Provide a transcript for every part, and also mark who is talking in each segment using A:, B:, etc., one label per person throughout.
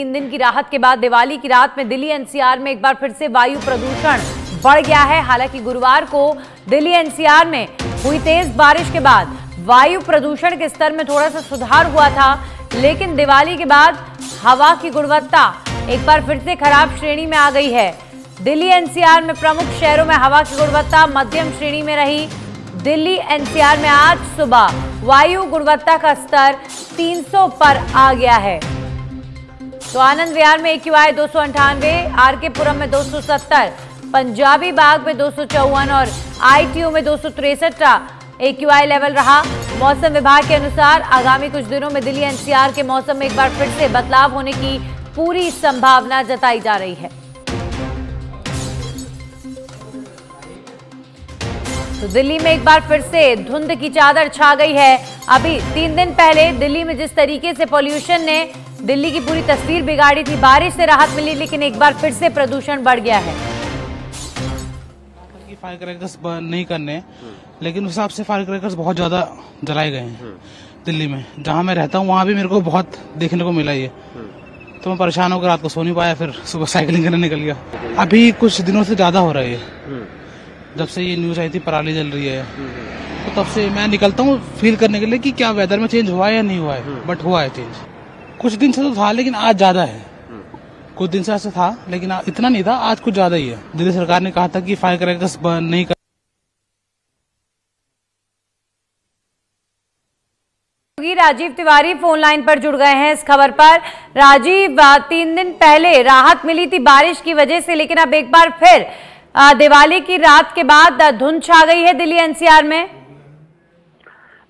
A: 3 दिन की राहत के बाद दिवाली की रात में दिल्ली एनसीआर में एक बार फिर से वायु प्रदूषण बढ़ गया है। हालांकि गुरुवार को दिल्ली एनसीआर में हुई तेज बारिश के बाद वायु प्रदूषण के स्तर में थोड़ा सा सुधार हुआ था, लेकिन दिवाली के बाद हवा की गुणवत्ता एक बार फिर से खराब श्रेणी में आ गई है। दिल्ली एनसीआर में प्रमुख शहरों में हवा की गुणवत्ता मध्यम श्रेणी में रही। दिल्ली एनसीआर में आज सुबह वायु गुणवत्ता का स्तर 300 पर आ गया है। तो आनंद विहार में AQI 298, आरके पुरम में 270, पंजाबी बाग में 254 और ITO में 263 का AQI लेवल रहा। मौसम विभाग के अनुसार आगामी कुछ दिनों में दिल्ली एनसीआर के मौसम में एक बार फिर से बदलाव होने की पूरी संभावना जताई जा रही है। तो दिल्ली में एक बार फिर से धुंध की चादर छा गई है। अभी 3 दिन पहले दिल्ली में जिस तरीके से पॉल्यूशन ने दिल्ली की पूरी तस्वीर बिगाड़ी थी, बारिश से राहत मिली, लेकिन एक बार फिर से प्रदूषण बढ़ गया है।
B: फायर क्रैकर्स बर्न नहीं करने, लेकिन उस हिसाब से फायर क्रैकर्स बहुत ज्यादा जलाए गए हैं दिल्ली में। जहां मैं रहता हूं वहां भी मेरे को बहुत देखने को मिला ये, तो मैं परेशान होकर रात को सो नहीं पाया, फिर सुबह साइकिलिंग करने निकल गया। अभी कुछ दिनों से ज्यादा हो रहा है, जब से ये न्यूज आई थी पराली जल रही है, तो तब से मैं निकलता हूँ फील करने के लिए कि क्या वेदर में चेंज हुआ है या नहीं हुआ है। बट हुआ है चेंज, कुछ दिन से तो था लेकिन आज ज्यादा है। कुछ दिन से ऐसा था लेकिन इतना नहीं था, आज कुछ ज्यादा ही है। दिल्ली सरकार ने कहा था कि फायर क्रैकर्स बर्न नहीं कर।
A: राजीव तिवारी फोन लाइन पर जुड़ गए हैं इस खबर पर। राजीव, 3 दिन पहले राहत मिली थी बारिश की वजह से, लेकिन अब एक बार फिर दिवाली की रात के बाद धुंध छा गई है दिल्ली एनसीआर में।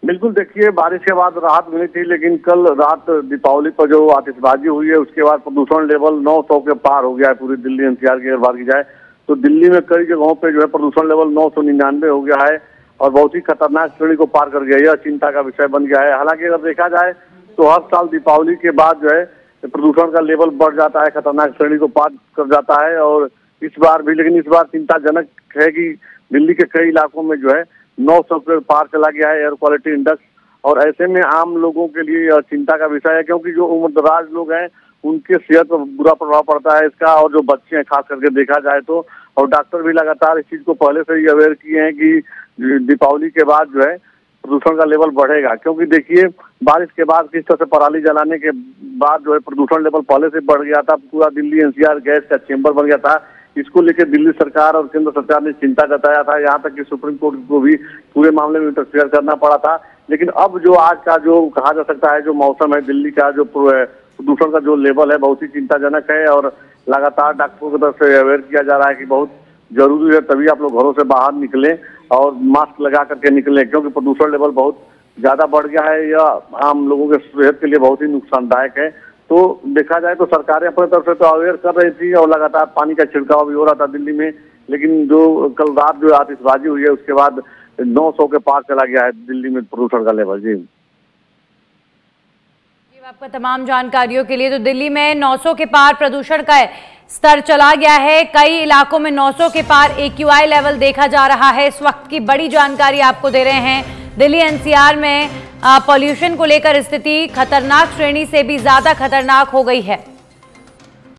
C: बिल्कुल, देखिए बारिश के बाद राहत मिली थी, लेकिन कल रात दीपावली पर जो आतिशबाजी हुई है उसके बाद प्रदूषण लेवल 900 के पार हो गया है पूरी दिल्ली एनसीआर की। अगर बात की जाए तो दिल्ली में कई जगहों पे जो है प्रदूषण लेवल 999 हो गया है और बहुत ही खतरनाक श्रेणी को पार कर गया है। यह चिंता का विषय बन गया है। हालांकि अगर देखा जाए तो हर साल दीपावली के बाद जो है प्रदूषण का लेवल बढ़ जाता है, खतरनाक श्रेणी को पार कर जाता है। और इस बार भी, लेकिन इस बार चिंताजनक है कि दिल्ली के कई इलाकों में जो है 900 के पार चला गया है एयर क्वालिटी इंडेक्स। और ऐसे में आम लोगों के लिए यह चिंता का विषय है, क्योंकि जो उम्रदराज लोग हैं उनके सेहत पर बुरा प्रभाव पड़ता है इसका, और जो बच्चे हैं खास करके देखा जाए तो। और डॉक्टर भी लगातार इस चीज को पहले से ही अवेयर किए हैं कि दीपावली के बाद जो है प्रदूषण का लेवल बढ़ेगा। क्योंकि देखिए बारिश के बाद किस तरह से पराली जलाने के बाद जो है प्रदूषण लेवल पहले से बढ़ गया था। पूरा दिल्ली एनसीआर गैस का चेंबर बन गया था। इसको लेकर दिल्ली सरकार और केंद्र सरकार ने चिंता जताया था, यहाँ तक कि सुप्रीम कोर्ट को भी पूरे मामले में इंटरफेयर करना पड़ा था। लेकिन अब जो आज का जो कहा जा सकता है जो मौसम है दिल्ली का, जो प्रदूषण का जो लेवल है बहुत ही चिंताजनक है। और लगातार डॉक्टरों की तरफ से अवेयर किया जा रहा है कि बहुत जरूरी है तभी आप लोग घरों से बाहर निकलें और मास्क लगा करके निकलें, क्योंकि प्रदूषण लेवल बहुत ज्यादा बढ़ गया है। यह आम लोगों के सेहत के लिए बहुत ही नुकसानदायक है। तो देखा जाए तो सरकारें अपने तरफ से तो अवेयर कर रही थी और लगातार पानी का छिड़काव भी हो रहा था दिल्ली में, लेकिन जो कल रात जो आतिशबाजी हुई है उसके बाद 900 के पार चला गया है दिल्ली में प्रदूषण का लेवल। जी
A: आपका तमाम जानकारियों के लिए। तो दिल्ली में 900 के पार प्रदूषण का स्तर चला गया है। कई इलाकों में 900 के पार AQI लेवल देखा जा रहा है। इस वक्त की बड़ी जानकारी आपको दे रहे हैं। दिल्ली एनसीआर में पॉल्यूशन को लेकर स्थिति खतरनाक श्रेणी से भी ज्यादा खतरनाक हो गई है।